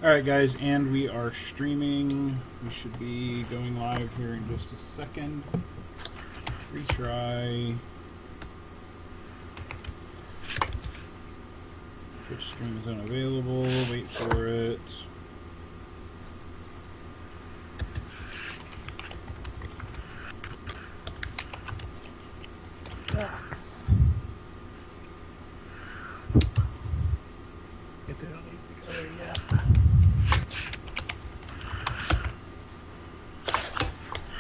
Alright guys, and we are streaming. We should be going live here in just a second. Retry. Twitch stream is unavailable. Wait for it. Ducks. Guess I don't need to go there yet.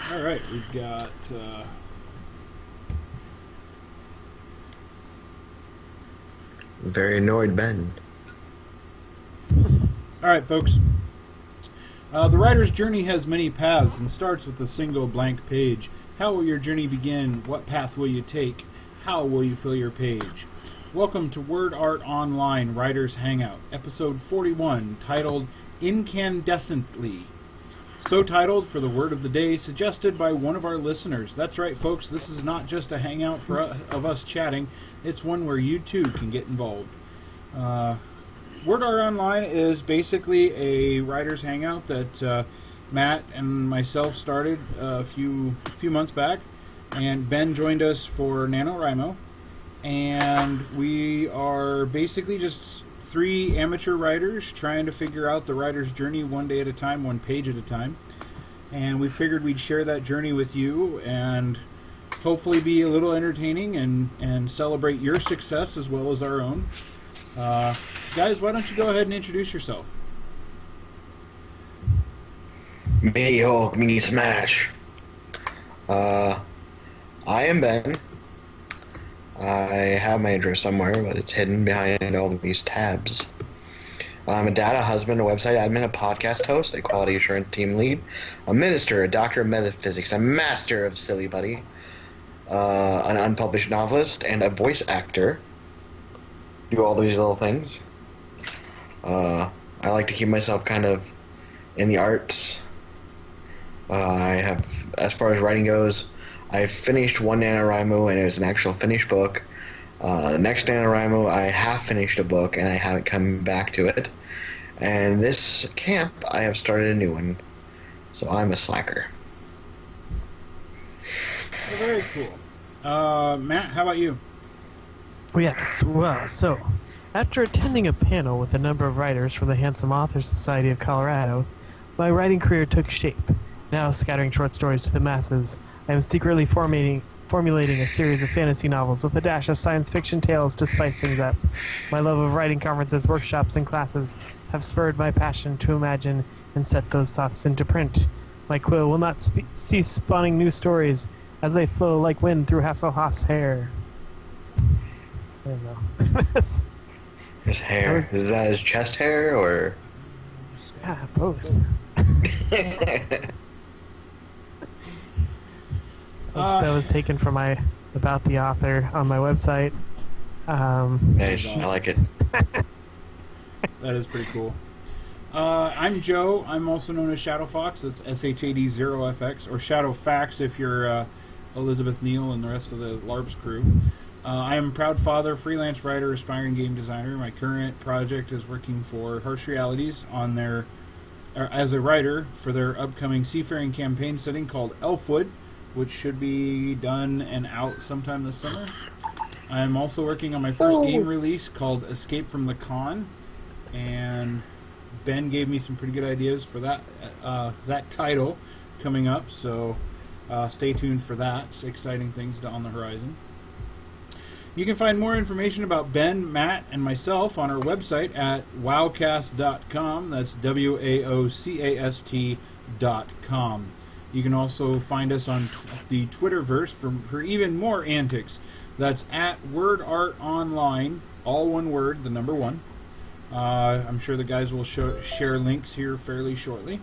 Alright, we've got Very annoyed Ben. Alright folks. The writer's journey has many paths and starts with a single blank page. How will your journey begin? What path will you take? How will you fill your page? Welcome to Word Art Online Writers Hangout, episode 41, titled Incandescently. So titled for the word of the day, suggested by one of our listeners. That's right, folks, this is not just a hangout of us chatting. It's one where you too can get involved. Word Art Online is basically a writer's hangout that Matt and myself started a few months back, and Ben joined us for NaNoWriMo, and we are basically just three amateur writers trying to figure out the writer's journey one day at a time, one page at a time, and we figured we'd share that journey with you and hopefully be a little entertaining and celebrate your success as well as our own. Guys, why don't you go ahead and introduce yourself? Me Hulk, me smash. I am Ben. I have my intro somewhere, but it's hidden behind all of these tabs. I'm a dad, a husband, a website admin, a podcast host, a quality assurance team lead, a minister, a doctor of metaphysics, a master of silly buddy, an unpublished novelist, and a voice actor. Do all these little things. I like to keep myself kind of in the arts. I have, as far as writing goes, I finished one NaNoWriMo, and it was an actual finished book. The next NaNoWriMo, I have finished a book, and I haven't come back to it. And this camp, I have started a new one. So I'm a slacker. Oh, very cool. Matt, how about you? Yes, well, so, after attending a panel with a number of writers from the Handsome Authors Society of Colorado, my writing career took shape. Now scattering short stories to the masses, I am secretly formulating a series of fantasy novels with a dash of science fiction tales to spice things up. My love of writing conferences, workshops, and classes have spurred my passion to imagine and set those thoughts into print. My quill will not cease spawning new stories as they flow like wind through Hasselhoff's hair. I don't know. His hair. Is that his chest hair, or...? Yeah, both. That was taken from my About the Author on my website. Nice, I like it. That is pretty cool. I'm Joe. I'm also known as Shadow Fox. That's SHAD0FX, or Shadow Fax if you're Elizabeth Neal and the rest of the LARPS crew. I am a proud father, freelance writer, aspiring game designer. My current project is working for Harsh Realities on their, as a writer for their upcoming seafaring campaign setting called Elfwood, which should be done and out sometime this summer. I'm also working on my first game release called Escape from the Con, and Ben gave me some pretty good ideas for that title coming up, so stay tuned for that. It's exciting things on the horizon. You can find more information about Ben, Matt, and myself on our website at wowcast.com. That's WAOCAST.com. You can also find us on the Twitterverse for even more antics. That's at Word Art Online, all one word, the number one. I'm sure the guys will share links here fairly shortly.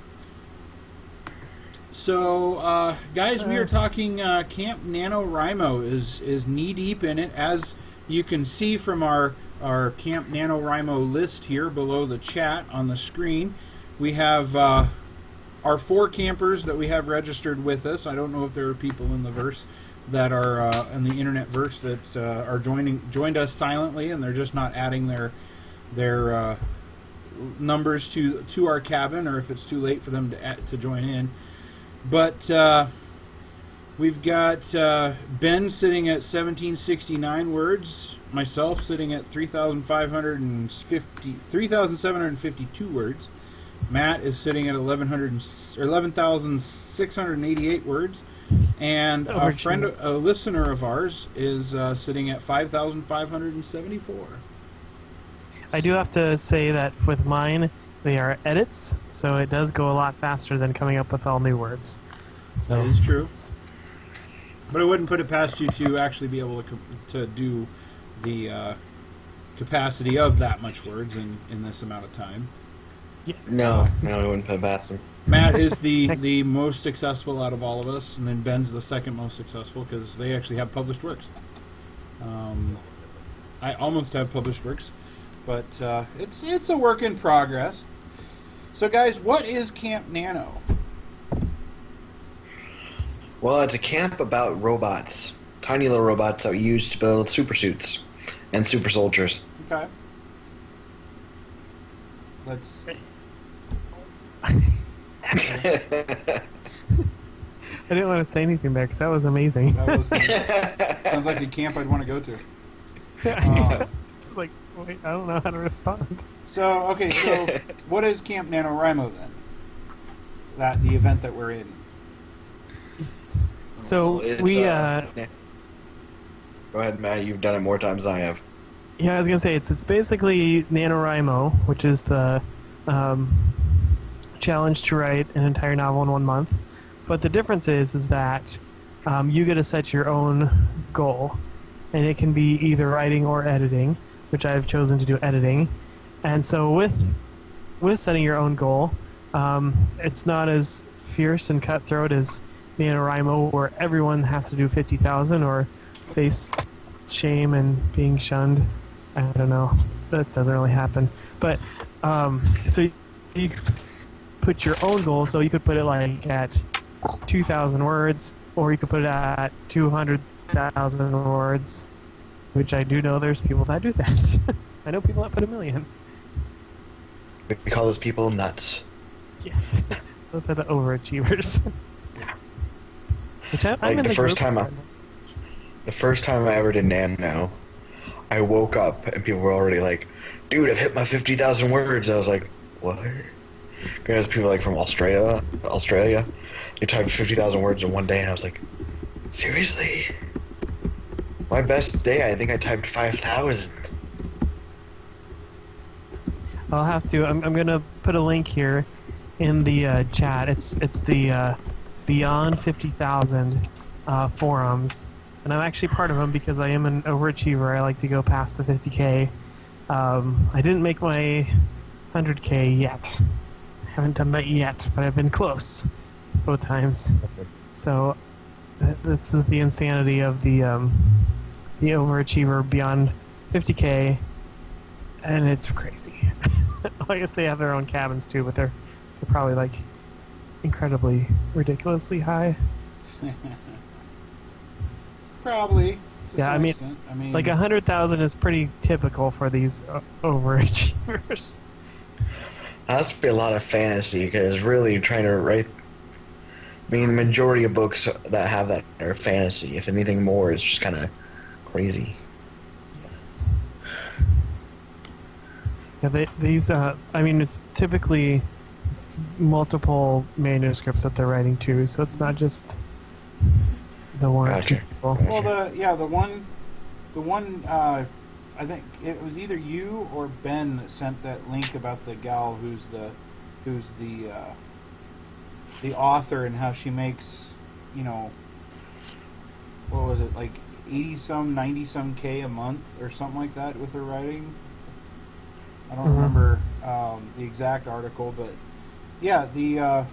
So, guys, we are talking Camp NaNoWriMo is knee-deep in it. As you can see from our Camp NaNoWriMo list here below the chat on the screen, we have our 4 campers that we have registered with us. I don't know if there are people in the verse that are in the internet verse that are joined us silently, and they're just not adding their numbers to our cabin, or if it's too late for them to join in. But we've got Ben sitting at 1,769 words, myself sitting at 3,752 words. Matt is sitting at 11,688 words, and a listener of ours is sitting at 5,574. I do have to say that with mine, they are edits, so it does go a lot faster than coming up with all new words. So that is true. But I wouldn't put it past you to actually be able to do the capacity of that much words in this amount of time. Yeah. No, I wouldn't put it past him. Matt is the most successful out of all of us, and then Ben's the second most successful because they actually have published works. I almost have published works, but it's a work in progress. So, guys, what is Camp Nano? Well, it's a camp about robots. Tiny little robots that we use to build super suits and super soldiers. Okay. Let's... I didn't want to say anything there because that was amazing. That was sounds like a camp I'd want to go to. Like, wait, I don't know how to respond. So, okay, so what is Camp NaNoWriMo then? The event that we're in. So Well, we Go ahead, Matt. You've done it more times than I have. yeah, I was gonna say it's basically NaNoWriMo, which is the challenge to write an entire novel in 1 month. But the difference is that you get to set your own goal, and it can be either writing or editing, which I've chosen to do editing. And so with setting your own goal, it's not as fierce and cutthroat as NaNoWriMo, where everyone has to do 50,000 or face shame and being shunned. I don't know. That doesn't really happen. But so you put your own goal, so you could put it like at 2,000 words, or you could put it at 200,000 words, which I do know there's people that do that. I know people that put 1 million. We call those people nuts. Yes, those are the overachievers. Which I'm Like in the first group. time I ever did Nano, I woke up and people were already like, "Dude, I've hit my 50,000 words." I was like, "What?" Because people like from Australia, you typed 50,000 words in one day, and I was like, "Seriously?" My best day, I think I typed 5,000. I'll have to. I'm gonna put a link here in the chat. It's the Beyond 50,000 forums, and I'm actually part of them because I am an overachiever. I like to go past the 50K. I didn't make my 100K yet. Haven't done that yet, but I've been close both times. So this is the insanity of the overachiever beyond 50K, and it's crazy. I guess they have their own cabins too, but they're probably like incredibly ridiculously high. Probably. To Yeah, some I mean, extent. like 100,000 is pretty typical for these overachievers. That must be a lot of fantasy, because really trying to write... I mean, the majority of books that have that are fantasy. If anything more, it's just kind of crazy. Yeah, these. I mean, it's typically multiple manuscripts that they're writing too, so it's not just the one. Gotcha. People. Well, the one. I think it was either you or Ben that sent that link about the gal who's the author and how she makes, what was it, like 80-some, 90-some K a month or something like that with her writing. I don't remember the exact article, but yeah, there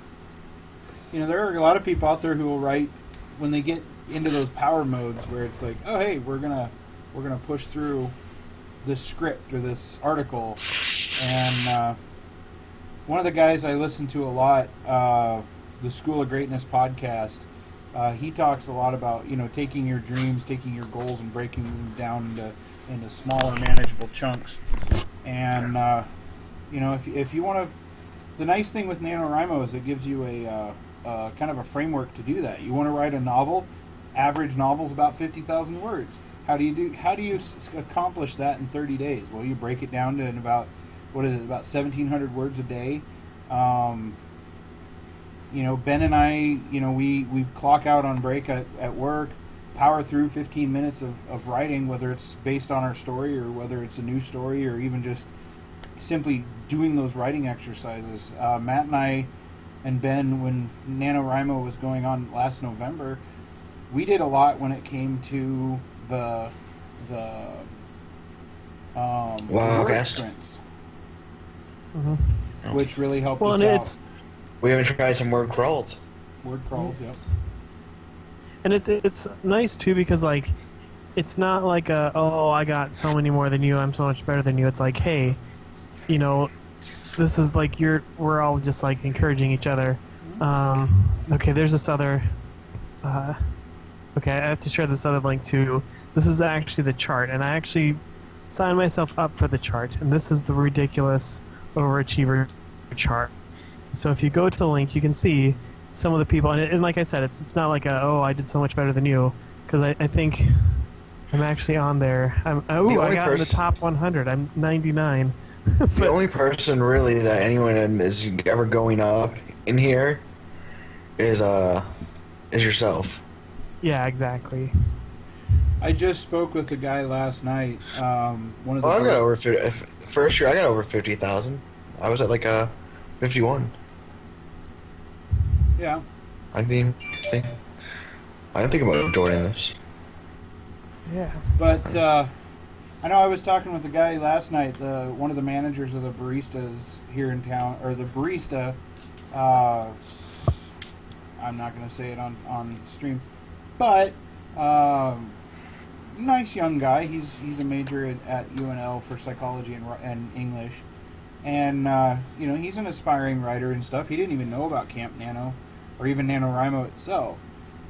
are a lot of people out there who will write when they get into those power modes where it's like, oh hey, we're gonna push through this script or this article, and one of the guys I listen to a lot, the School of Greatness podcast, he talks a lot about taking your dreams, taking your goals, and breaking them down into smaller, manageable chunks. And if you want to, the nice thing with NaNoWriMo is it gives you a kind of a framework to do that. You want to write a novel, average novel's about 50,000 words. How do you accomplish that in 30 days? Well, you break it down to about, about 1,700 words a day. Ben and I, we clock out on break at work, power through 15 minutes of writing, whether it's based on our story or whether it's a new story or even just simply doing those writing exercises. Matt and I and Ben, when NaNoWriMo was going on last November, we did a lot when it came to the word sprints, which really helped us out. We even tried some word crawls. Word crawls, yes. Yep. And it's nice too because like it's not like I got so many more than you, I'm so much better than you. It's like, hey, this is like we're all just like encouraging each other. Okay, there's this other. Okay, I have to share this other link too. This is actually the chart, and I actually signed myself up for the chart, and this is the ridiculous overachiever chart. So if you go to the link, you can see some of the people, and like I said, it's not like I did so much better than you, because I think I'm actually on there. I got in the top 100. I'm 99. The only person really that anyone is ever going up in here is yourself. Yeah, exactly. I just spoke with a guy last night. I got over 50. First year, I got over 50,000. I was at like 51. Yeah. I didn't think about joining this. Yeah. But I know I was talking with a guy last night. One of the managers of the baristas here in town, or the barista. I'm not going to say it on stream, but nice young guy. He's a major at UNL for psychology and English, and he's an aspiring writer and stuff. He didn't even know about Camp Nano or even NaNoWriMo itself.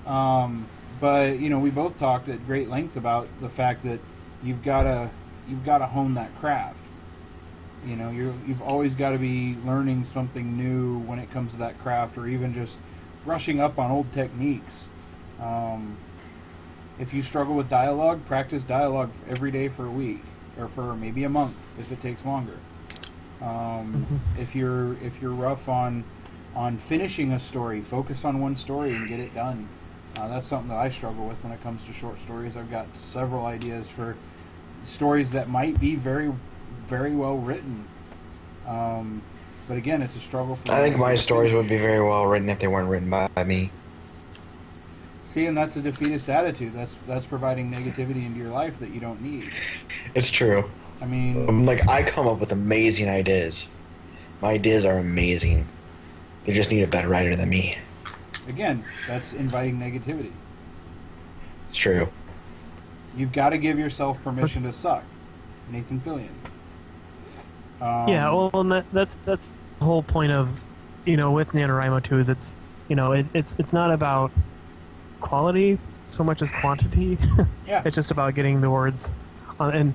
But we both talked at great length about the fact that you've got to hone that craft. You've always got to be learning something new when it comes to that craft, or even just brushing up on old techniques. If you struggle with dialogue, practice dialogue every day for a week, or for maybe a month if it takes longer. If you're rough on finishing a story, focus on one story and get it done. That's something that I struggle with when it comes to short stories. I've got several ideas for stories that might be very, very well written. But again, it's a struggle for me. I think my stories would be very well written if they weren't written by me. See, and that's a defeatist attitude. That's providing negativity into your life that you don't need. It's true. I mean, I come up with amazing ideas. My ideas are amazing. They just need a better writer than me. Again, that's inviting negativity. It's true. You've got to give yourself permission to suck. Nathan Fillion. Yeah, well, and that's the whole point of, with NaNoWriMo too, is it's not about quality so much as quantity. Yeah. It's just about getting the words on. And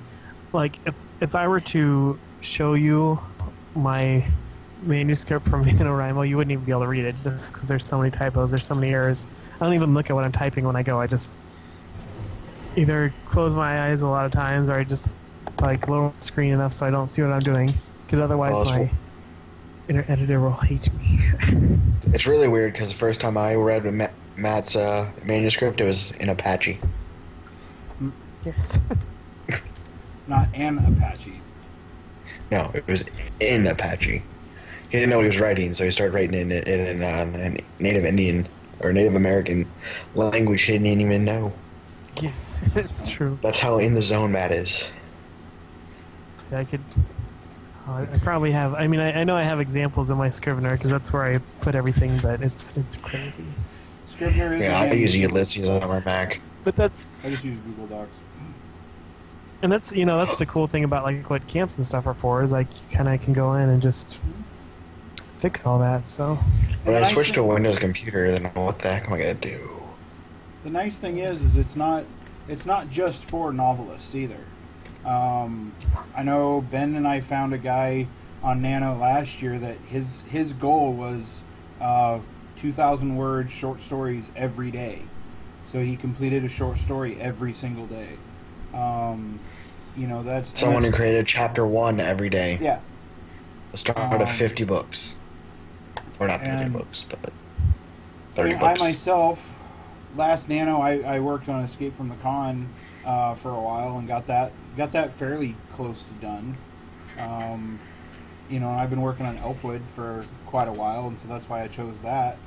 like if I were to show you my manuscript from NaNoWriMo, you wouldn't even be able to read it just because there's so many typos, there's so many errors. I don't even look at what I'm typing when I go. I just either close my eyes a lot of times, or I just like lower the screen enough so I don't see what I'm doing, because otherwise my inner editor will hate me. It's really weird because the first time I read Matt's manuscript, it was in Apache. Yes. Not an Apache. No, it was in Apache. He didn't know what he was writing, so he started writing it in a Native Indian or Native American language he didn't even know. Yes, it's true. That's how in the zone Matt is. I could. I probably have. I mean, I know I have examples in my Scrivener because that's where I put everything, but it's crazy. Scrivener is. Yeah, I use Ulysses on my Mac. But that's. I just use Google Docs. And that's that's the cool thing about like what camps and stuff are for, is like you kind of can go in and just fix all that. So. When I switch to a Windows computer, then what the heck am I gonna do? The nice thing is it's not just for novelists either. I know Ben and I found a guy on Nano last year that his goal was 2,000 word short stories every day. So he completed a short story every single day. That's Someone who created chapter 1 every day. Yeah. The start of 50 books. Or not 50 books, but 30 books. I myself, last Nano, I worked on Escape from the Con for a while and got that fairly close to done. I've been working on Elfwood for quite a while, and so that's why I chose that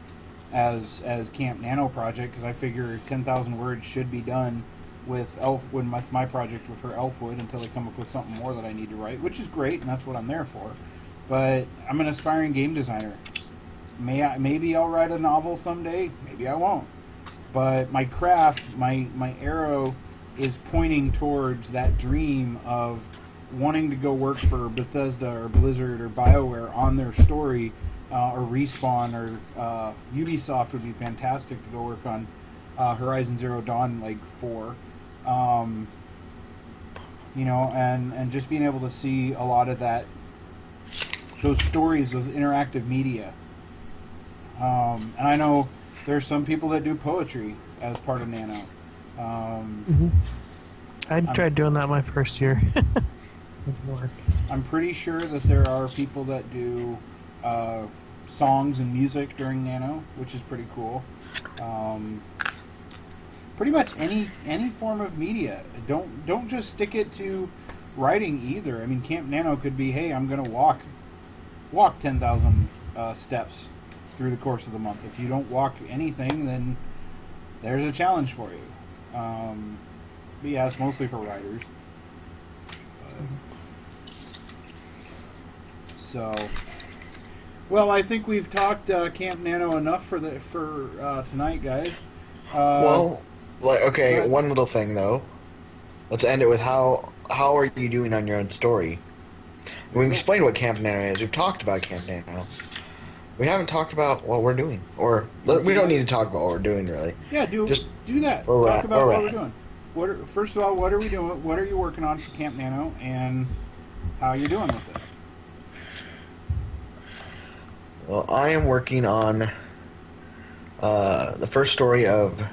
as Camp Nano project, because I figure 10,000 words should be done with my project for Elfwood until they come up with something more that I need to write, which is great, and that's what I'm there for. But I'm an aspiring game designer. Maybe I'll write a novel someday. Maybe I won't. But my craft, my arrow is pointing towards that dream of wanting to go work for Bethesda or Blizzard or BioWare on their story, or Respawn or Ubisoft would be fantastic to go work on Horizon Zero Dawn 4. And just being able to see a lot of those stories, those interactive media. And I know there's some people that do poetry as part of Nano. I tried doing that my first year. Doesn't work. I'm pretty sure that there are people that do songs and music during Nano, which is pretty cool. Pretty much any form of media. Don't just stick it to writing either. I mean, Camp Nano could be, hey, I'm going to walk 10,000 steps through the course of the month. If you don't walk anything, then there's a challenge for you. But yeah, it's mostly for writers. So, well, I think we've talked Camp Nano enough for tonight, guys. One little thing though. Let's end it with how are you doing on your own story? We've explained what Camp Nano is. We've talked about Camp Nano. We haven't talked about what we're doing, we don't need to talk about what we're doing really. Yeah, do that. Talk about what we're doing. First of all, what are we doing? What are you working on for Camp Nano, and how are you doing with it? Well, I am working on the first story of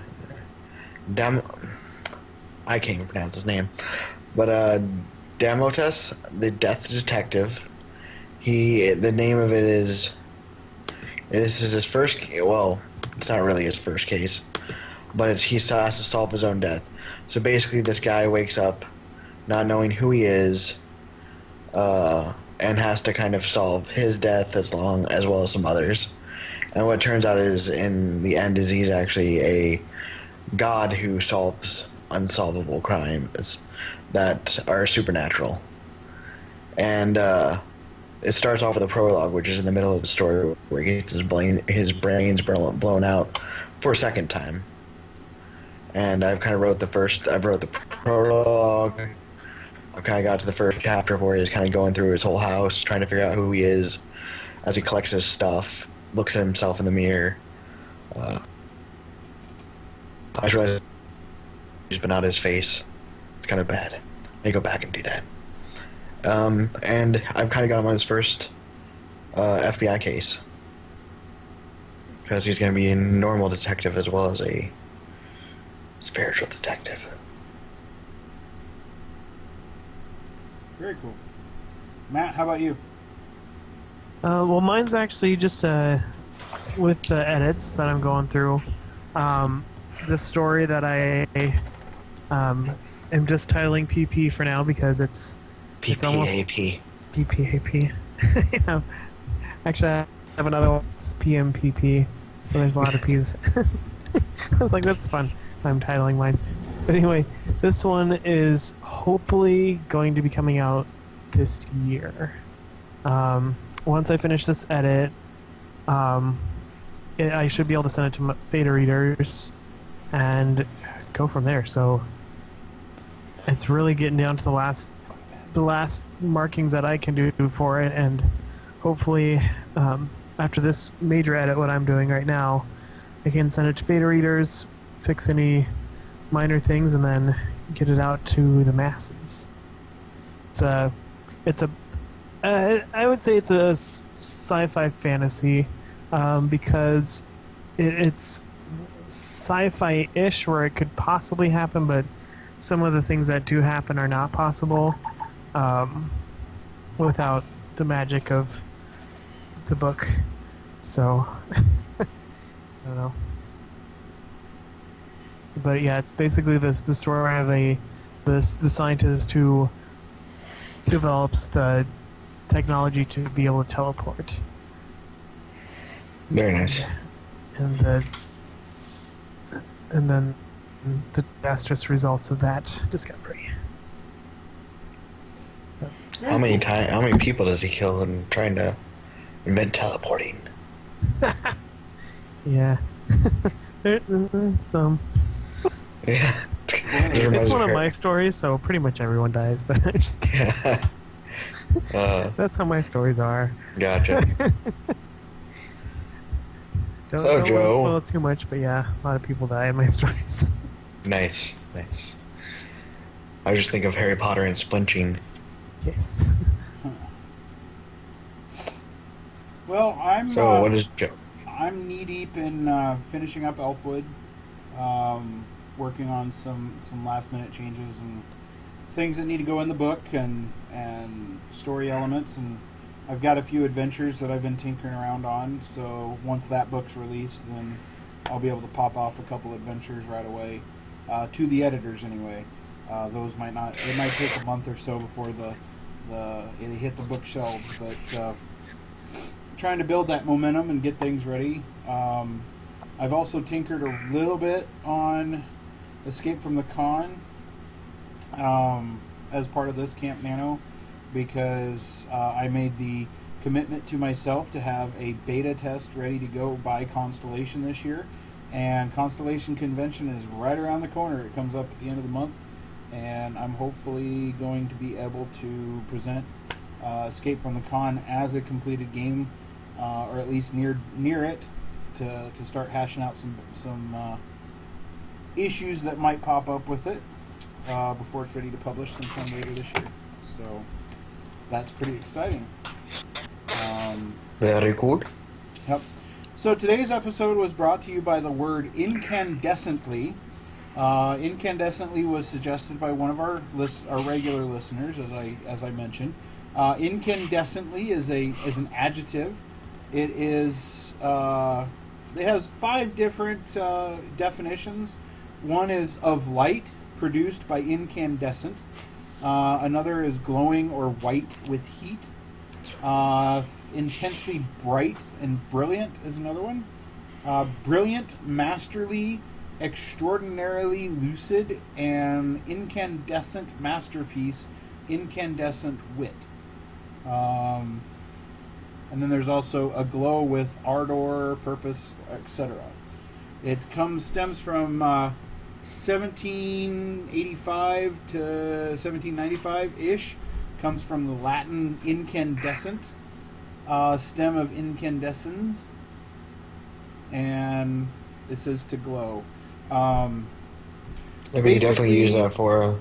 I can't even pronounce his name, but Demotus, the Death Detective. The name of it is. This is his first. Well, it's not really his first case, but he still has to solve his own death. So basically, this guy wakes up, not knowing who he is, and has to kind of solve his death as well as some others. And what turns out is, in the end, is he's actually a god who solves unsolvable crimes that are supernatural. And it starts off with a prologue, which is in the middle of the story, where he gets his brains blown out for a second time. And I've kind of wrote the prologue. I kind of got to the first chapter where he's kind of going through his whole house, trying to figure out who he is as he collects his stuff, looks at himself in the mirror. I just realized he's been out his face. It's kind of bad. I need to go back and do that. And I've kind of got him on his first FBI case, because he's going to be a normal detective as well as a spiritual detective. Very cool. Matt, how about you? Well, mine's actually just with the edits that I'm going through. The story that I am just titling PP for now because it's PPAP. PPAP. Yeah. Actually, I have another one. It's PMPP. So there's a lot of P's. I was like, that's fun. I'm titling mine. But anyway, this one is hopefully going to be coming out this year. Once I finish this edit, I should be able to send it to beta readers and go from there. So it's really getting down to the last markings that I can do for it, and hopefully after this major edit, what I'm doing right now, I can send it to beta readers, fix any minor things, and then get it out to the masses. It's a I would say it's a sci-fi fantasy because it's sci-fi-ish where it could possibly happen, but some of the things that do happen are not possible without the magic of the book. So, I don't know. But yeah, it's basically the story of the scientist who develops the technology to be able to teleport. Very nice. And then the disastrous results of that discovery. How many people does he kill in trying to invent teleporting? Yeah. Some. Yeah. It's one of my stories, so pretty much everyone dies, but I just Yeah. that's how my stories are. Gotcha. Don't So, want to Joe. spoil too much, but yeah, a lot of people die in my stories. Nice. I just think of Harry Potter and splinching. Yes. Well, So what is Joe? I'm knee deep in finishing up Elfwood, working on some last minute changes and things that need to go in the book and story elements, and I've got a few adventures that I've been tinkering around on. So once that book's released, then I'll be able to pop off a couple adventures right away to the editors anyway. Those might not. It might take a month or so before they hit the bookshelves, but trying to build that momentum and get things ready. I've also tinkered a little bit on Escape from the Con as part of this Camp Nano, because I made the commitment to myself to have a beta test ready to go by Constellation this year, and Constellation Convention is right around the corner. It comes up at the end of the month, and I'm hopefully going to be able to present Escape from the Con as a completed game, or at least near it, to start hashing out some issues that might pop up with it before it's ready to publish sometime later this year. So that's pretty exciting. Very good. Yep. So today's episode was brought to you by the word incandescently. Incandescently was suggested by one of our regular listeners, as I mentioned. Incandescently is an adjective. It has 5 different definitions. One is of light produced by incandescent. Another is glowing or white with heat. Intensely bright and brilliant is another one. Brilliant, masterly, extraordinarily lucid, and incandescent masterpiece, incandescent wit. And then there's also a glow with ardor, purpose, etc. It stems from 1785 to 1795-ish. Comes from the Latin incandescent, stem of incandescens, and it says to glow. I mean, you definitely use that for...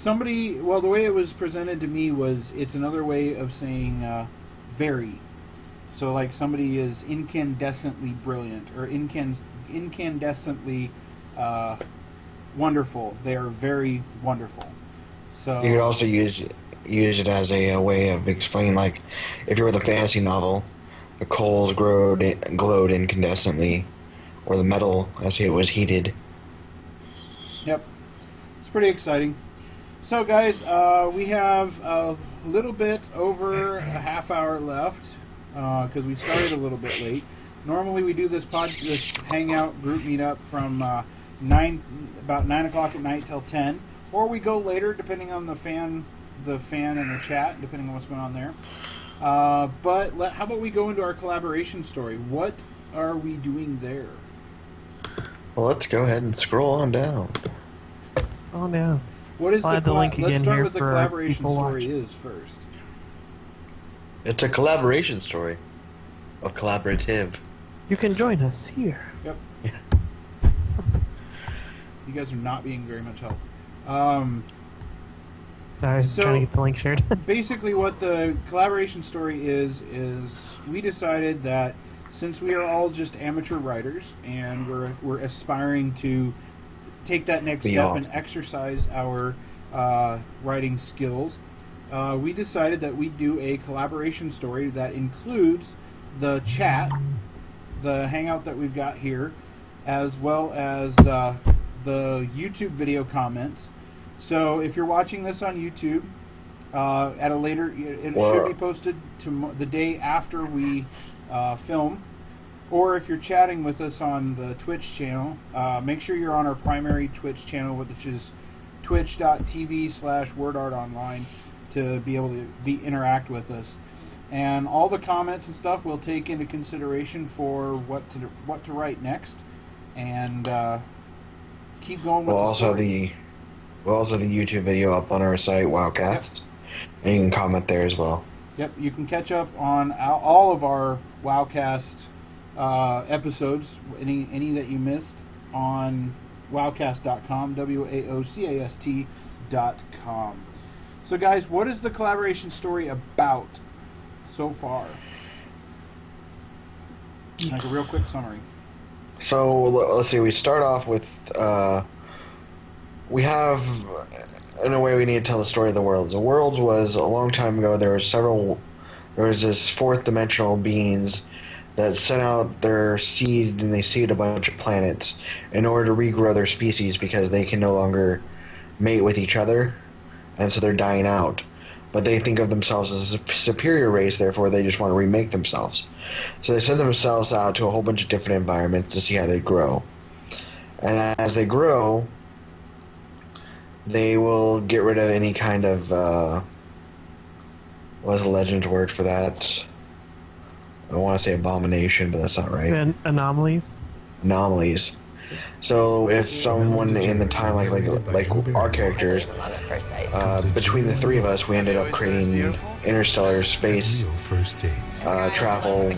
the way it was presented to me was it's another way of saying very. So like somebody is incandescently brilliant or incandescently wonderful. They are very wonderful. So You could also use it as a way of explaining, like, if you were the fantasy novel, the coals glowed incandescently, or the metal as it was heated. Yep. It's pretty exciting. So, guys, we have a little bit over a half hour left because we started a little bit late. Normally, we do this hangout group meetup from about 9 o'clock at night till 10, or we go later depending on the fan and the chat, depending on what's going on there. But how about we go into our collaboration story? What are we doing there? Well, let's go ahead and scroll on down. Oh no. What is I'll add the link let's again start here with the for collaboration people story watching. is first. It's a collaboration story. A collaborative. You can join us here. Yep. Yeah. You guys are not being very much help. I was trying to get the link shared. Basically, what the collaboration story is we decided that since we are all just amateur writers and we're aspiring to take that next step and exercise our writing skills, we decided that we'd do a collaboration story that includes the chat, the hangout that we've got here, as well as the YouTube video comments. So if you're watching this on YouTube, at a later, it should be posted to the day after we film. Or if you're chatting with us on the Twitch channel, make sure you're on our primary Twitch channel, which is twitch.tv/wordartonline, to be able to interact with us. And all the comments and stuff we'll take into consideration for what to write next, and keep going with the story. We'll also the YouTube video up on our site, Wowcast, and you can comment there as well. Yep, you can catch up on all of our Wowcast episodes, any that you missed, on wowcast.com, WAOCAST.com. So guys, what is the collaboration story about so far? Like a real quick summary. So let's see, we start off with we have, in a way, we need to tell the story of the worlds. The worlds was a long time ago. There was this fourth dimensional beings that sent out their seed, and they seed a bunch of planets in order to regrow their species because they can no longer mate with each other, and so they're dying out. But they think of themselves as a superior race, therefore they just want to remake themselves. So they send themselves out to a whole bunch of different environments to see how they grow. And as they grow, they will get rid of any kind of, what's the legend's word for that? I want to say abomination, but that's not right. Anomalies? Anomalies. So if someone in the time, like our characters, between the three of us, we ended up creating interstellar space travel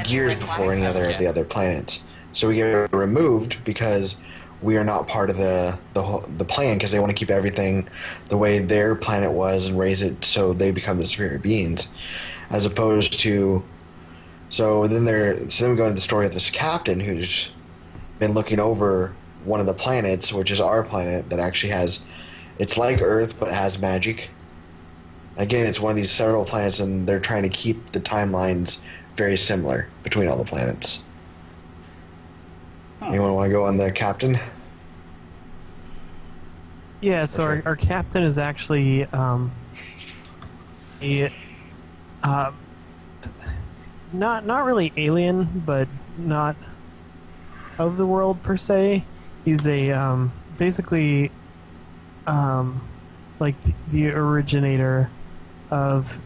years before any other of the other planets. So we get removed because we are not part of the plan, because they want to keep everything the way their planet was and raise it so they become the superior beings, as opposed to. So then we go into the story of this captain who's been looking over one of the planets, which is our planet, that actually has, it's like Earth but has magic. Again, it's one of these several planets, and they're trying to keep the timelines very similar between all the planets. Anyone want to go on the captain? Yeah, so our captain is actually not really alien, but not of the world per se. He's a basically like the originator of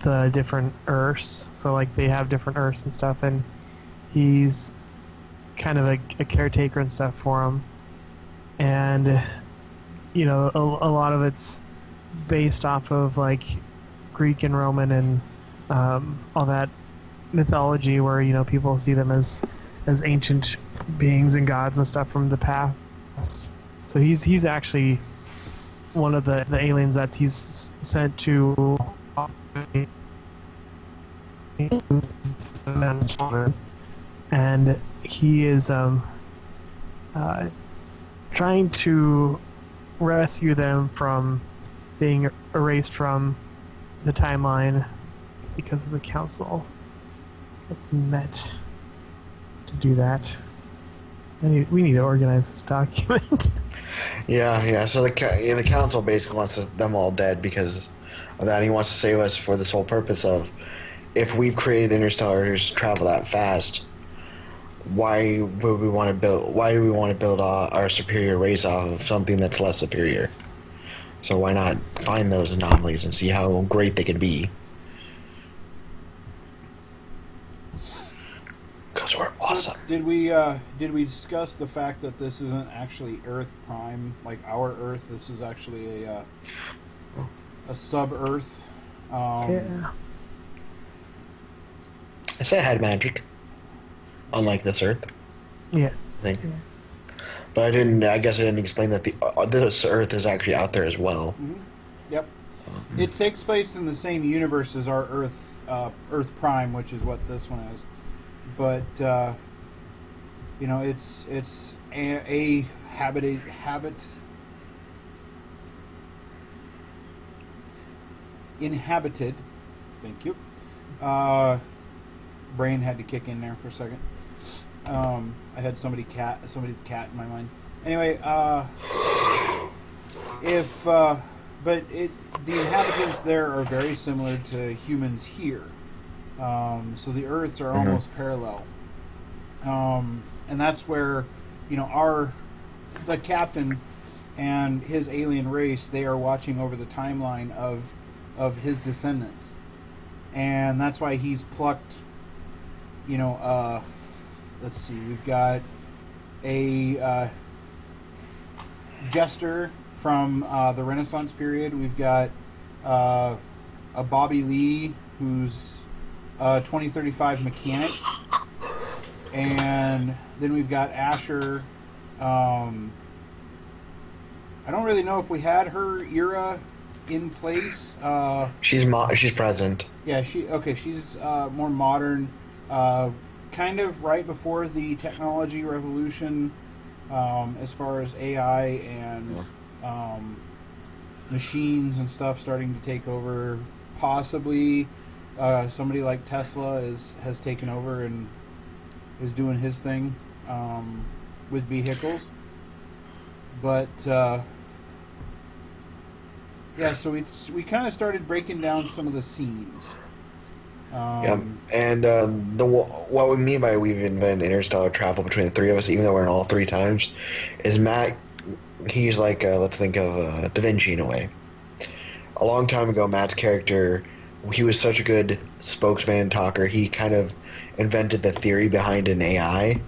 the different Earths. So like they have different Earths and stuff, and he's kind of a caretaker and stuff for them. And you know, a lot of it's based off of like Greek and Roman and all that mythology, where you know people see them as ancient beings and gods and stuff from the past. So he's actually one of the aliens that he's sent to, and he is trying to rescue them from being erased from the timeline because of the council that's met to do that. We need to organize this document. Yeah. So the council basically wants them all dead because of that. He wants to save us for this whole purpose of, if we've created interstellars travel that fast, why do we want to build our superior race off of something that's less superior? So why not find those anomalies and see how great they could be? Because we're awesome. So did we discuss the fact that this isn't actually Earth Prime, like our Earth? This is actually a sub-Earth. Yeah. I said it had magic, unlike this Earth. Yes. Yeah. But I guess I didn't explain that this Earth is actually out there as well. Mm-hmm. Yep. It takes place in the same universe as our Earth Prime, which is what this one is. But it's a inhabited. Thank you. Brain had to kick in there for a second. I had somebody's cat in my mind. Anyway, the inhabitants there are very similar to humans here. So the Earths are almost parallel. And that's where, the captain and his alien race, they are watching over the timeline of his descendants. And that's why he's plucked, let's see, we've got a jester from the Renaissance period. We've got a Bobby Lee, who's a 2035 mechanic. And then we've got Asher. I don't really know if we had her era in place. She's present. Yeah, she's more modern. Kind of right before the technology revolution, as far as AI and machines and stuff starting to take over. Possibly somebody like Tesla has taken over and is doing his thing with vehicles. But so we kind of started breaking down some of the scenes. And what we mean by we've invented interstellar travel between the three of us, even though we're in all three times, is Matt. He's like let's think of Da Vinci in a way. A long time ago, Matt's character, he was such a good spokesman talker. He kind of invented the theory behind an AI.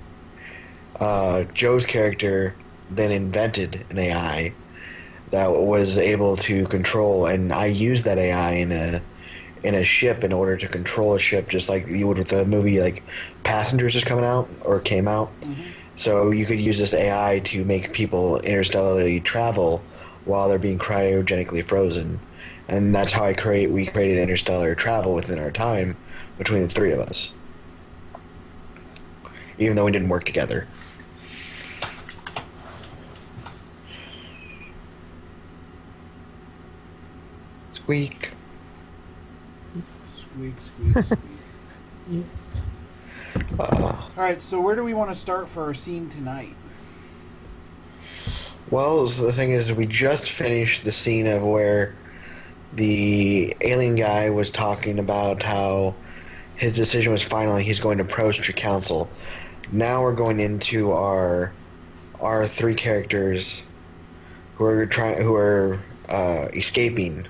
Joe's character then invented an AI that was able to control, and I used that AI in a ship in order to control a ship, just like you would with the movie like Passengers just coming out or came out. Mm-hmm. So you could use this AI to make people interstellarly travel while they're being cryogenically frozen, and that's how we created interstellar travel within our time between the three of us, even though we didn't work together. Squeak. Squeak, squeak, squeak. Yes. Alright, so where do we want to start for our scene tonight? Well, so the thing is, we just finished the scene of where the alien guy was talking about how his decision was final and he's going to approach the council. Now we're going into our three characters who are escaping.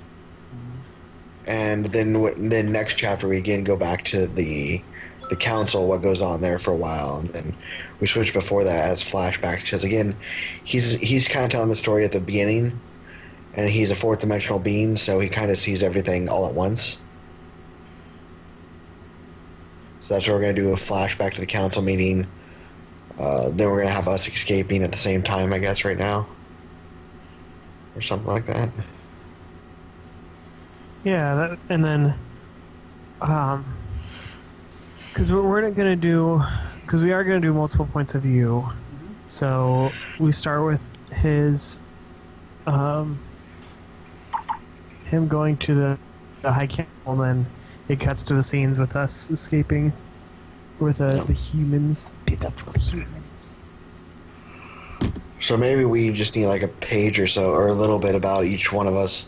And then next chapter we again go back to the council, what goes on there for a while, and then we switch before that as flashbacks, because again he's kind of telling the story at the beginning, and he's a fourth dimensional being, so he kind of sees everything all at once. So that's what we're going to do, a flashback to the council meeting. Then we're going to have us escaping at the same time, I guess, right now, or something like that. Yeah, and then, because we are going to do multiple points of view. Mm-hmm. So we start with his, him going to the High Council, and then it cuts to the scenes with us escaping with the humans, pitiful humans. So maybe we just need like a page or so, or a little bit about each one of us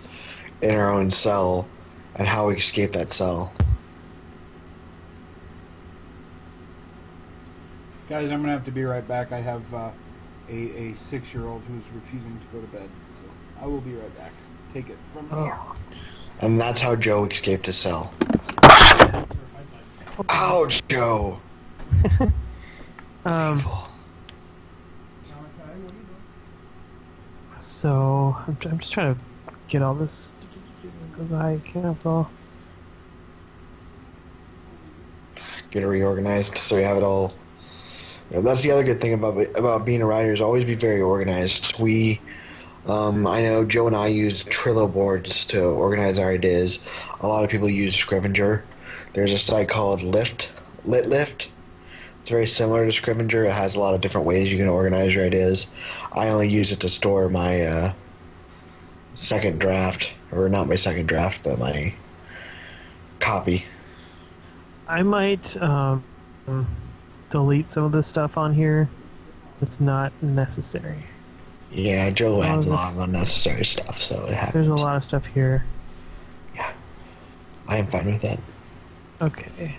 in our own cell and how we escape that cell. Guys, I'm going to have to be right back. I have a 6-year-old who's refusing to go to bed, so I will be right back. Take it from here. And that's how Joe escaped his cell. Ouch, Joe! So I'm just trying to get all this. I cancel. Get it reorganized so we have it all. That's the other good thing about being a writer, is always be very organized. We I know Joe and I use Trello boards to organize our ideas. A lot of people use Scrivenger. There's a site called LitLift. It's very similar to Scrivenger. It has a lot of different ways you can organize your ideas. I only use it to store my second draft, or not my second draft, but my copy. I might delete some of this stuff on here. It's not necessary. Yeah, Joe adds a lot this- of unnecessary stuff, so it happens. There's a lot of stuff here. Yeah, I am fine with that. Okay.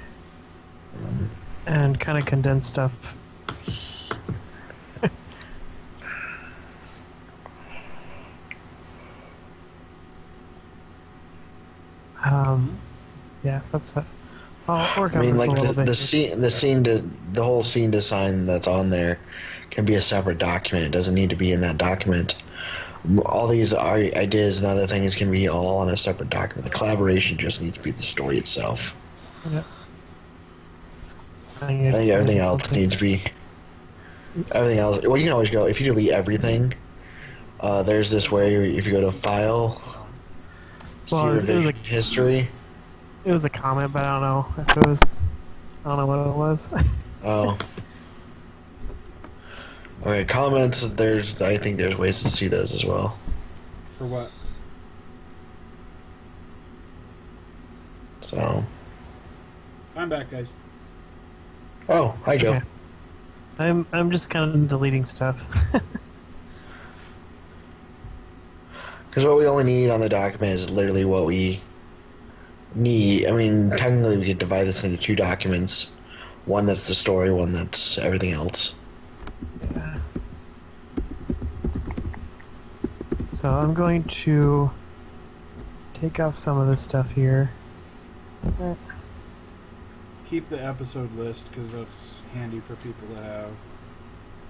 And kind of condensed stuff. Yes, that's what. I'll work I on mean, this like a little bit. the whole scene design that's on there can be a separate document. It doesn't need to be in that document. All these ideas and other things can be all on a separate document. The collaboration just needs to be the story itself. Yeah. I think everything else needs to be. Everything else. Well, you can always go if you delete everything. There's this way if you go to File, Well, see revision history. It was a comment, but I don't know if it was. I don't know what it was. Oh. Okay, comments. I think there's ways to see those as well. For what? So. I'm back, guys. Oh, hi Joe. Okay. I'm just kind of deleting stuff. Because what we only need on the document is literally what we need. I mean, technically we could divide this into two documents. One that's the story, one that's everything else. Yeah. So I'm going to take off some of this stuff here. Keep the episode list because that's handy for people to have.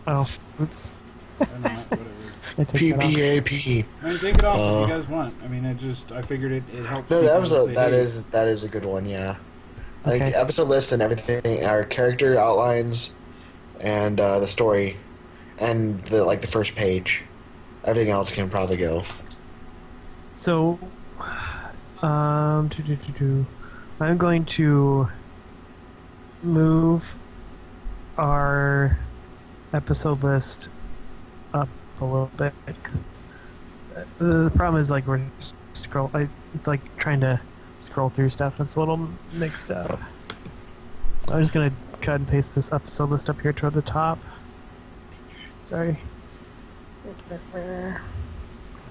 Oh, oops. Or not, whatever. I took that off. PPAP. I mean, take it off if you guys want. I mean, I figured it helps. No, people say, that hey, is a good one. Yeah, like Okay. the episode list and everything, our character outlines, and the story, and the first page. Everything else can probably go. So, I'm going to move our episode list up a little bit. The problem is like it's like trying to scroll through stuff. It's a little mixed up. So I'm just gonna cut and paste this episode list up here toward the top. Sorry.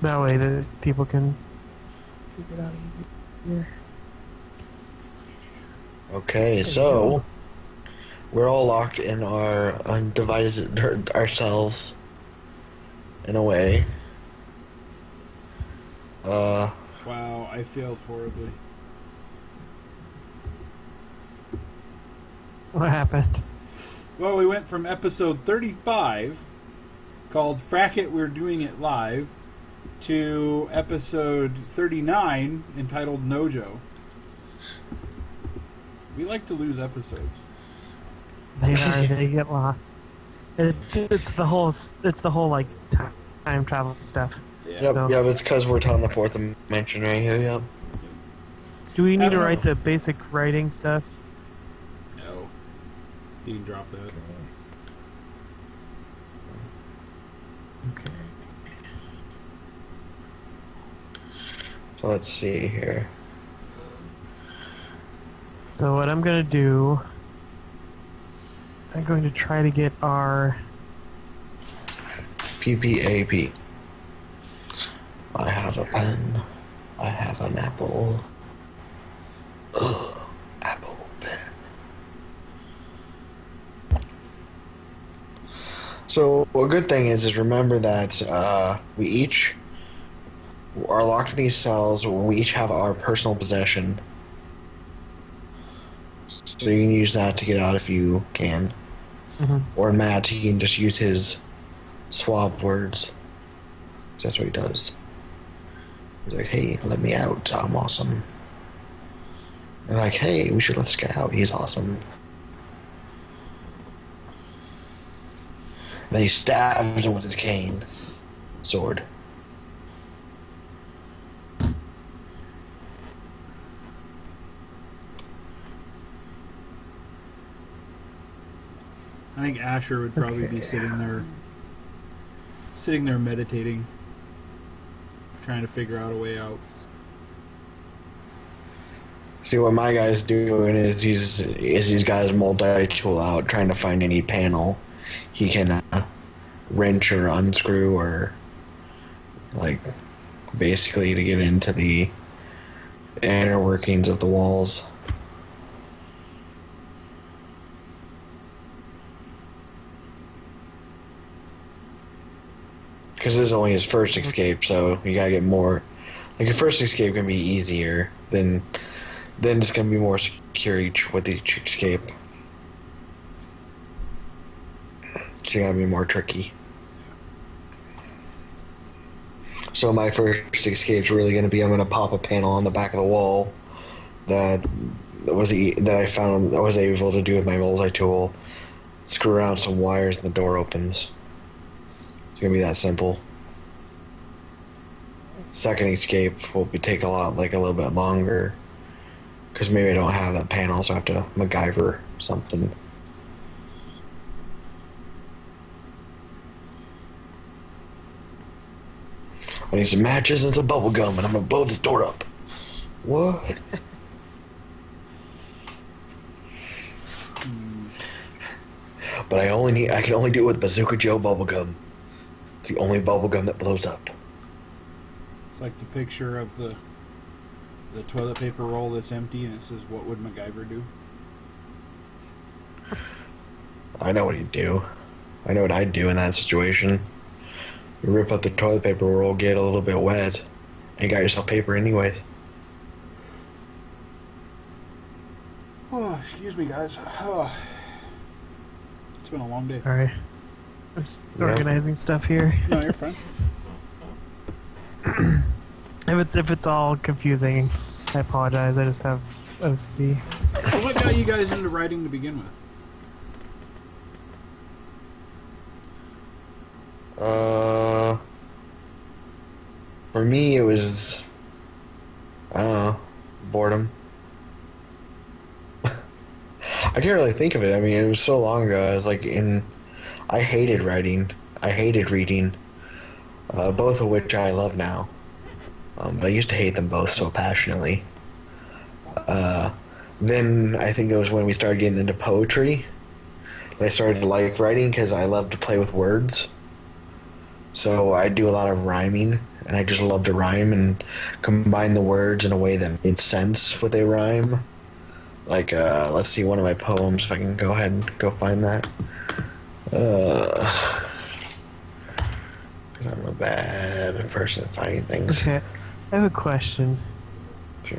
That way the people can figure it out easier. Okay, so we're all locked in our undivided ourselves in a way. Wow, I failed horribly. What happened? Well, we went from episode 35, called Frack It, We're Doing It Live, to episode 39, entitled Nojo. We like to lose episodes. They get lost. It's the whole like time travel stuff. Yeah. Yep, So- yep. It's because we're telling the fourth dimension right here. Yep. Do we I need to don't write know. the basic writing stuff? No. You can drop that. Okay. So let's see here. So what I'm gonna do, I'm going to try to get our PPAP. I have a pen. I have an apple. Ugh, apple pen. So a good thing is remember that we each are locked in these cells. We each have our personal possession. So you can use that to get out if you can. Or Matt, he can just use his swab words. That's what he does. He's like, hey, let me out. I'm awesome. And like, hey, we should let this guy out. He's awesome. And then he stabs him with his cane. Sword. think Asher would probably be sitting there meditating, trying to figure out a way out. See, what my guy's doing is he's got his multi-tool out, trying to find any panel he can wrench or unscrew, or like basically to get into the inner workings of the walls. Because this is only his first escape, so you gotta get more. Like, your first escape can be easier, then it's gonna be more secure with each escape. So you gotta be more tricky. So my first escape's really gonna be, I'm gonna pop a panel on the back of the wall that I found I was able to do with my multi-tool. Screw around some wires and the door opens. It's gonna be that simple. Second escape will take a little bit longer, because maybe I don't have that panel, so I have to MacGyver something. I need some matches and some bubble gum, and I'm gonna blow this door up. What? But I can only do it with Bazooka Joe bubble gum. It's the only bubble gum that blows up. It's like the picture of the toilet paper roll that's empty, and it says, "What would MacGyver do?" I know what he'd do. I know what I'd do in that situation. You rip up the toilet paper roll, get a little bit wet, and you got yourself paper anyway. Oh, excuse me, guys. Oh. It's been a long day. Alright. I'm just organizing stuff here. No, you're fine. If it's all confusing, I apologize. I just have OCD. So what got you guys into writing to begin with? For me, it was, I don't know, boredom. I can't really think of it. I mean, it was so long ago. I was like I hated writing. I hated reading. Both of which I love now. But I used to hate them both so passionately. Then I think it was when we started getting into poetry that I started to like writing, because I love to play with words. So I do a lot of rhyming, and I just love to rhyme and combine the words in a way that made sense with a rhyme. Like, let's see, one of my poems, if I can go ahead and go find that. Because I'm a bad person at finding things. Okay, I have a question. Sure.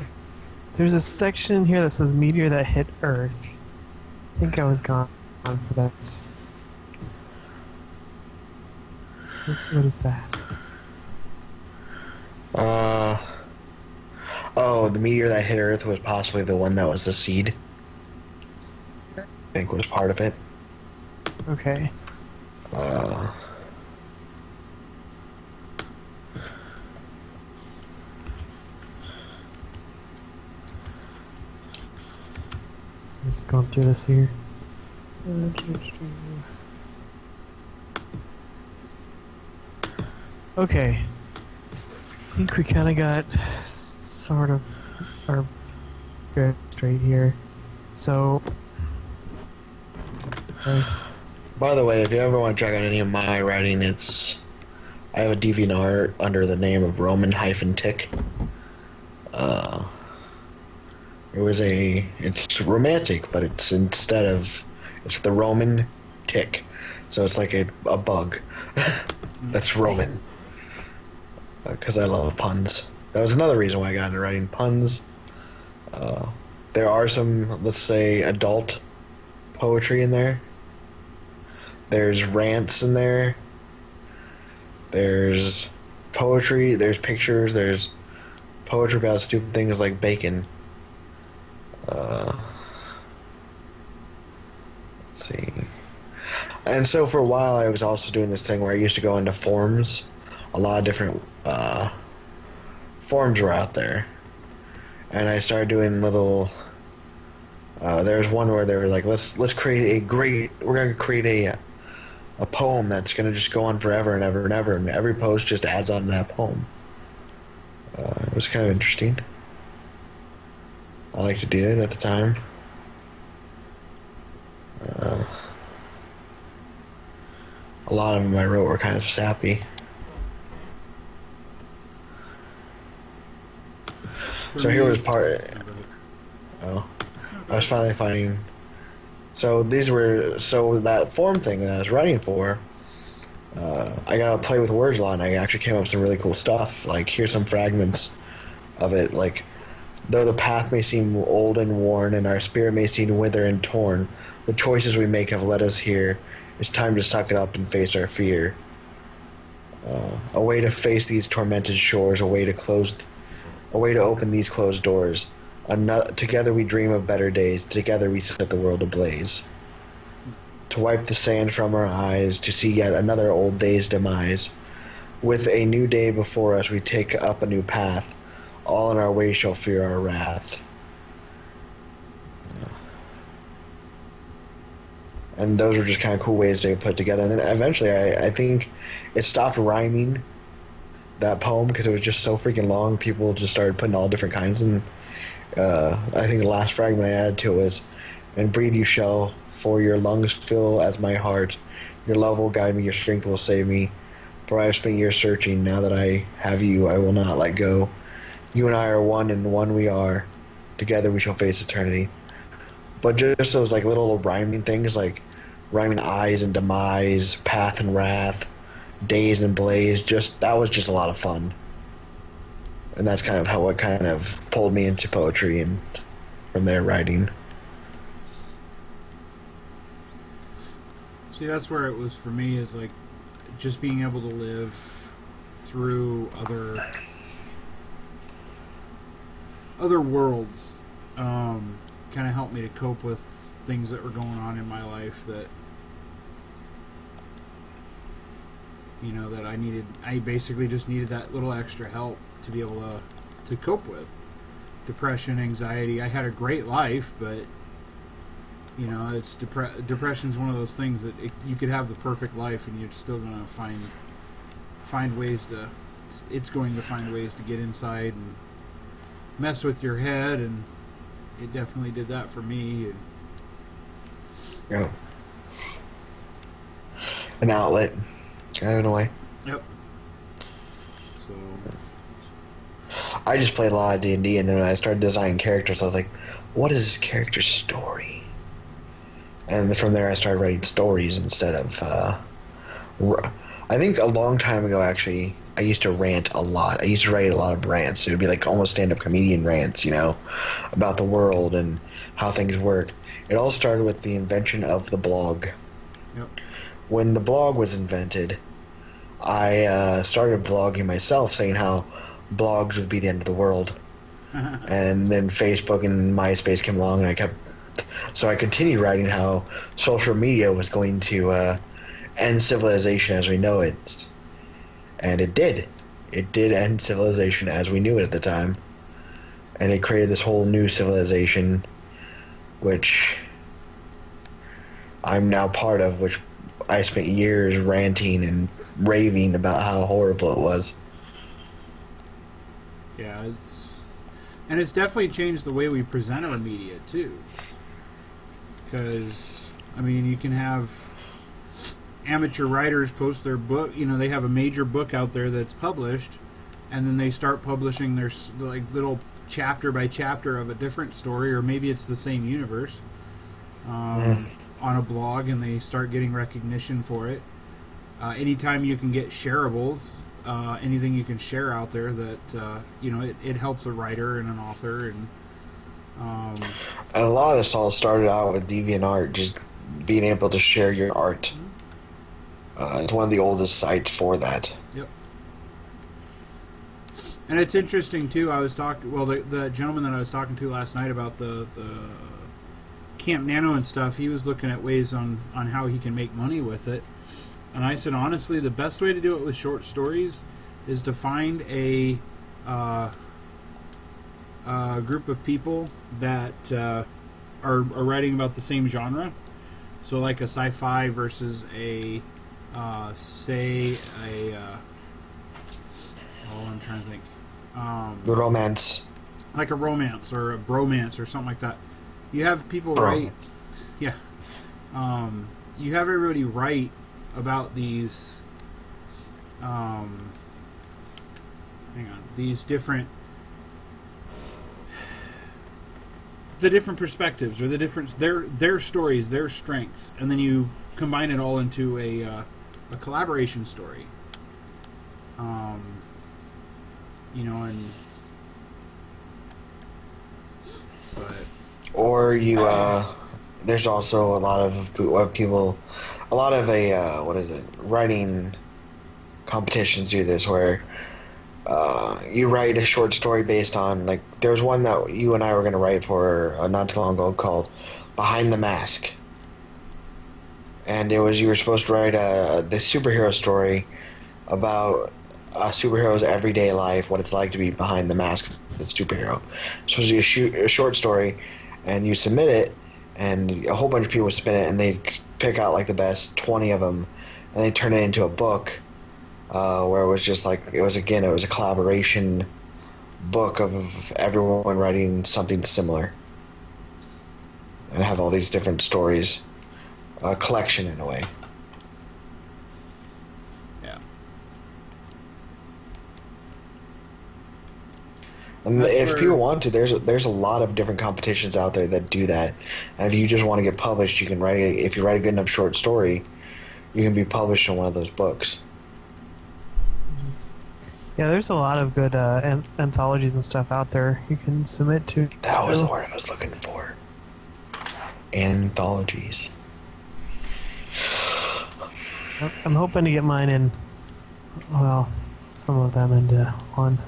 There's a section here that says meteor that hit Earth. I think I was gone for that. What is that? Oh, the meteor that hit Earth was possibly the one that was the seed. I think was part of it. Okay. I'm just going through this here. Okay. I think we kind of got sort of our good straight here. So. Okay. By the way, if you ever want to check out any of my writing, I have a DeviantArt under the name of Roman-Tick. It's romantic, but it's the Roman tick. So it's like a bug. That's Roman. Because I love puns. That was another reason why I got into writing puns. There are some, let's say, adult poetry in there. There's rants in there. There's poetry. There's pictures. There's poetry about stupid things like bacon. Let's see. And so for a while, I was also doing this thing where I used to go into forums. A lot of different forums were out there, and I started doing little There's one where they were like, let's create we're gonna create a poem that's gonna just go on forever and ever and ever, and every post just adds on to that poem. It was kind of interesting. I liked to do it at the time. A lot of them I wrote were kind of sappy. So here was part. Oh, I was finally finding. So that form thing that I was writing for. I got to play with words a lot, and I actually came up with some really cool stuff. Like, here's some fragments of it. Like, though the path may seem old and worn, and our spirit may seem withered and torn, the choices we make have led us here. It's time to suck it up and face our fear. A way to face these tormented shores, a way to open these closed doors. Together we dream of better days. Together we set the world ablaze. To wipe the sand from our eyes, to see yet another old day's demise. With a new day before us, we take up a new path. All in our way shall fear our wrath. And those were just kind of cool ways to put together. And then eventually, I think it stopped rhyming, that poem, because it was just so freaking long. People just started putting all different kinds. And I think the last fragment I added to it was, and breathe you shall, for your lungs fill as my heart. Your love will guide me, your strength will save me. For I have spent years searching. Now that I have you, I will not let go. You and I are one, and one we are. Together we shall face eternity. But just those like little rhyming things, like rhyming eyes and demise, path and wrath, days and blaze, that was just a lot of fun. And that's kind of what kind of pulled me into poetry, and from there writing. See, that's where it was for me, is like just being able to live through other worlds kind of helped me to cope with things that were going on in my life that, you know, that I basically just needed that little extra help to be able to cope with. Depression, anxiety. I had a great life, but, you know, it's depression's one of those things that you could have the perfect life and you're still going to find ways to, it's going to find ways to get inside and mess with your head, and it definitely did that for me. Yeah. An outlet, kind of in a way. Yep. So I just played a lot of D&D, and then when I started designing characters, I was like, what is this character's story? And from there I started writing stories instead of I think a long time ago, actually, I used to rant a lot. I used to write a lot of rants. It would be like almost stand-up comedian rants, you know, about the world and how things work. It all started with the invention of the blog. Yep. When the blog was invented, I started blogging myself, saying how blogs would be the end of the world. And then Facebook and MySpace came along, and I continued writing how social media was going to end civilization as we know it. And it did. It did end civilization as we knew it at the time. And it created this whole new civilization, which I'm now part of, which I spent years ranting and raving about how horrible it was. yeah, it's definitely changed the way we present our media too. Because, I mean, you can have amateur writers post their book, you know, they have a major book out there that's published, and then they start publishing their like little chapter by chapter of a different story, or maybe it's the same universe, on a blog, and they start getting recognition for it. Anytime you can get shareables, anything you can share out there that, you know, it helps a writer and an author. And a lot of this all started out with DeviantArt, just being able to share your art. It's one of the oldest sites for that. Yep. And it's interesting too. I was talking. Well, the gentleman that I was talking to last night about the Camp Nano and stuff. He was looking at ways on how he can make money with it. And I said, honestly, the best way to do it with short stories is to find a group of people that are are writing about the same genre. So like a sci-fi versus a, say a, I'm trying to think. The romance. Like a romance or a bromance or something like that. You have people write, yeah. You have everybody write about these, these different, the different perspectives or the different their stories, their strengths, and then you combine it all into a collaboration story. And but Or you, there's also a lot of people, writing competitions do this where you write a short story based on, like, there was one that you and I were going to write for not too long ago called Behind the Mask. And it was, you were supposed to write the superhero story about a superhero's everyday life, what it's like to be behind the mask of the superhero. So it was a short story, and you submit it, and a whole bunch of people submit it, and they pick out like the best 20 of them, and they turn it into a book, where it was just like, it was a collaboration book of everyone writing something similar, and have all these different stories, a collection in a way. And if people want to, there's a lot of different competitions out there that do that. And if you just want to get published, you can write it. If you write a good enough short story, you can be published in one of those books. Yeah, there's a lot of good anthologies and stuff out there you can submit to. That was the word I was looking for. Anthologies. I'm hoping to get mine in, well, some of them into one.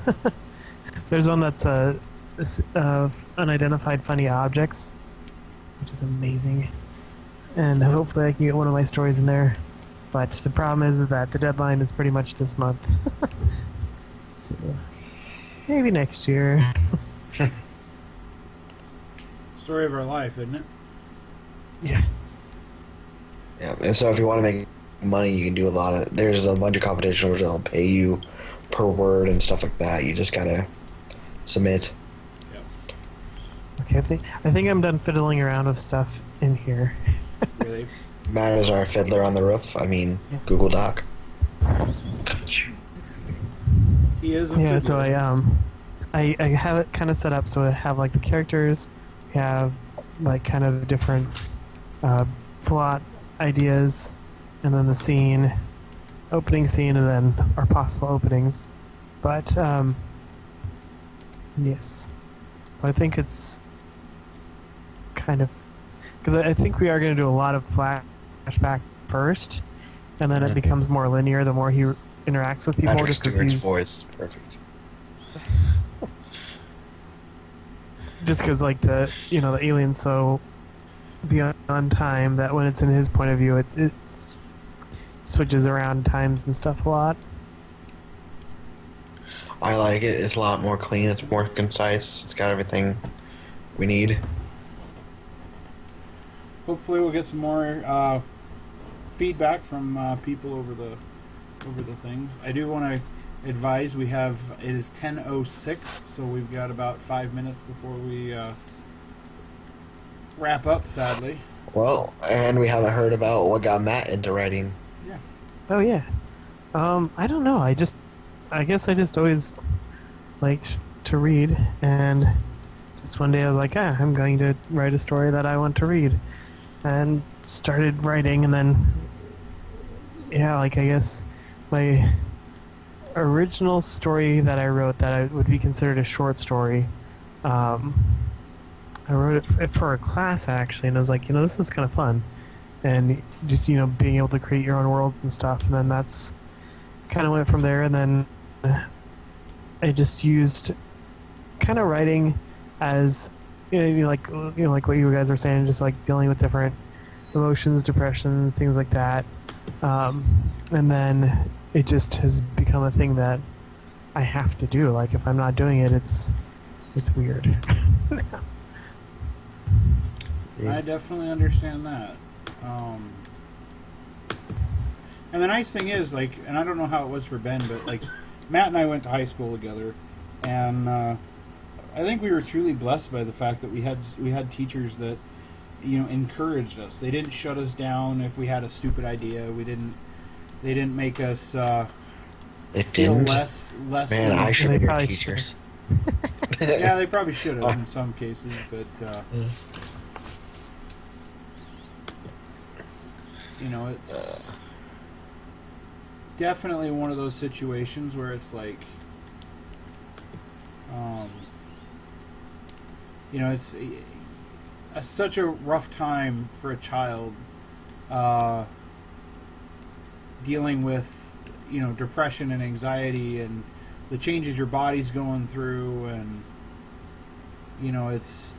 There's one that's unidentified funny objects, which is amazing. And hopefully I can get one of my stories in there. But the problem is that the deadline is pretty much this month. So maybe next year. Story of our life, isn't it? Yeah. Yeah, and so if you want to make money, you can do there's a bunch of competitions where they'll pay you per word and stuff like that. You just gotta submit. Yep. Okay, I think I'm done fiddling around with stuff in here. Really? Matt is our fiddler on the roof. I mean, Yes. Google Doc. He is a Yeah, fiddler. so I have it kind of set up so I have like the characters, we have like kind of different plot ideas, and then the scene, opening scene, and then our possible openings. But yes, so I think it's kind of, because I think we are going to do a lot of flashback first, and then it becomes more linear the more he interacts with people. Patrick Just because Stewart's he's voice, perfect. just because like the alien's so beyond time that when it's in his point of view, it switches around times and stuff a lot. I like it. It's a lot more clean. It's more concise. It's got everything we need. Hopefully, we'll get some more feedback from people over the things. I do want to advise it is 10:06, so we've got about 5 minutes before we wrap up. Sadly. Well, and we haven't heard about what got Matt into writing. Yeah. Oh yeah. I don't know. I guess I just always liked to read, and just one day I was like, I'm going to write a story that I want to read, and started writing, and then I guess my original story that I wrote that I would be considered a short story, I wrote it for a class actually, and I was like, this is kind of fun, and just being able to create your own worlds and stuff, and then that's kind of went from there, and then I just used kind of writing as like what you guys were saying, just like dealing with different emotions, depression, things like that, and then it just has become a thing that I have to do. Like if I'm not doing it, it's weird. I definitely understand that. And the nice thing is, like, and I don't know how it was for Ben, but like, Matt and I went to high school together, and I think we were truly blessed by the fact that we had teachers that, you know, encouraged us. They didn't shut us down if we had a stupid idea. They didn't make us They feel didn't. less. Man, than, I should They have been probably teachers. Yeah, they probably should have in some cases, but you know, it's definitely one of those situations where it's like, you know, it's such a rough time for a child dealing with, you know, depression and anxiety and the changes your body's going through, and you know, it's.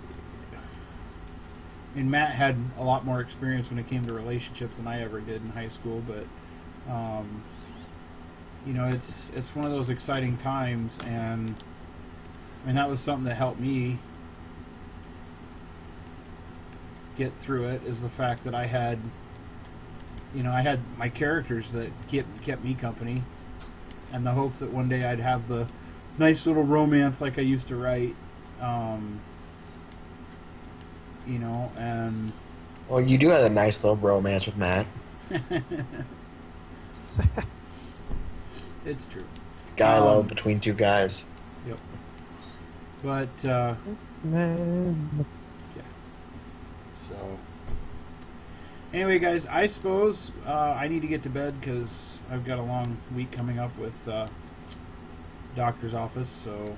And Matt had a lot more experience when it came to relationships than I ever did in high school, but you know, it's one of those exciting times, and that was something that helped me get through it, is the fact that I had my characters that kept me company, and the hopes that one day I'd have the nice little romance like I used to write, you know, and Well, you do have a nice little romance with Matt. it's true. It's guy love between two guys. Yep. But Man. yeah. So anyway, guys, I suppose I need to get to bed because I've got a long week coming up with doctor's office. So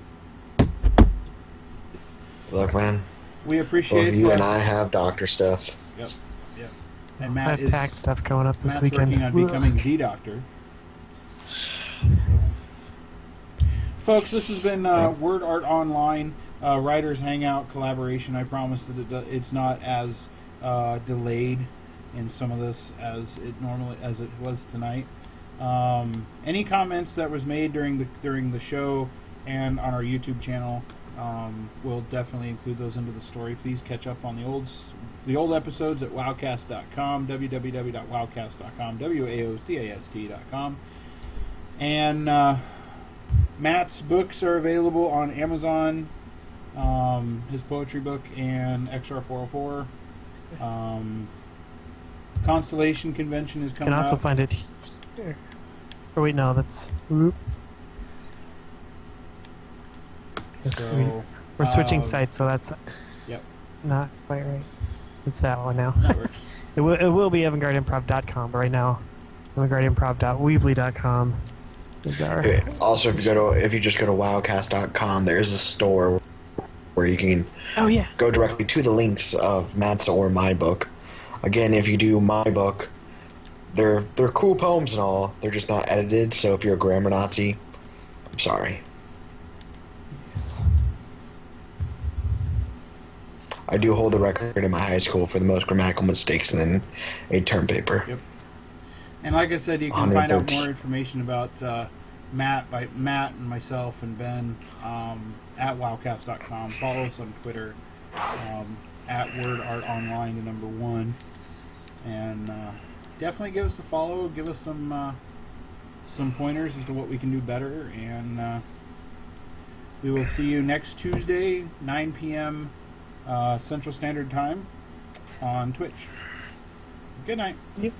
Look, man. we appreciate Both you and I have doctor stuff. Yep. Yep. And I Matt have is tax stuff going up this Matt's weekend. working on becoming the doctor. Folks, this has been Word Art Online Writers Hangout collaboration. I promise that it's not as delayed in some of this as it was tonight. Any comments that was made during the show and on our YouTube channel, we'll definitely include those into the story. Please catch up on the old episodes at wowcast.com, www.wowcast.com, WAOCAST.com, and Matt's books are available on Amazon, his poetry book and XR404. Constellation Convention is You coming can also up. find it here. Oh wait, no, that's. Whoop. Yes, So, we're switching sites, so that's Yep, not quite right. It's that one now. that works. It will be avantgardeimprov.com, but right now, avantgardeimprov.weebly.com is our. Also, if you just go to wowcast.com, there's a store where you can Oh yes. go directly to the links of Matt's or my book. Again, if you do my book, they're cool poems and all. They're just not edited. So if you're a grammar Nazi, I'm sorry. Yes. I do hold the record in my high school for the most grammatical mistakes in a term paper. Yep. And like I said, you can find out 113. more information about Matt and myself and Ben at wowcast.com. Follow us on Twitter at WordArtOnline, the number 1. And definitely give us a follow. Give us some pointers as to what we can do better. And we will see you next Tuesday, 9 p.m. Central Standard Time on Twitch. Good night. Yep.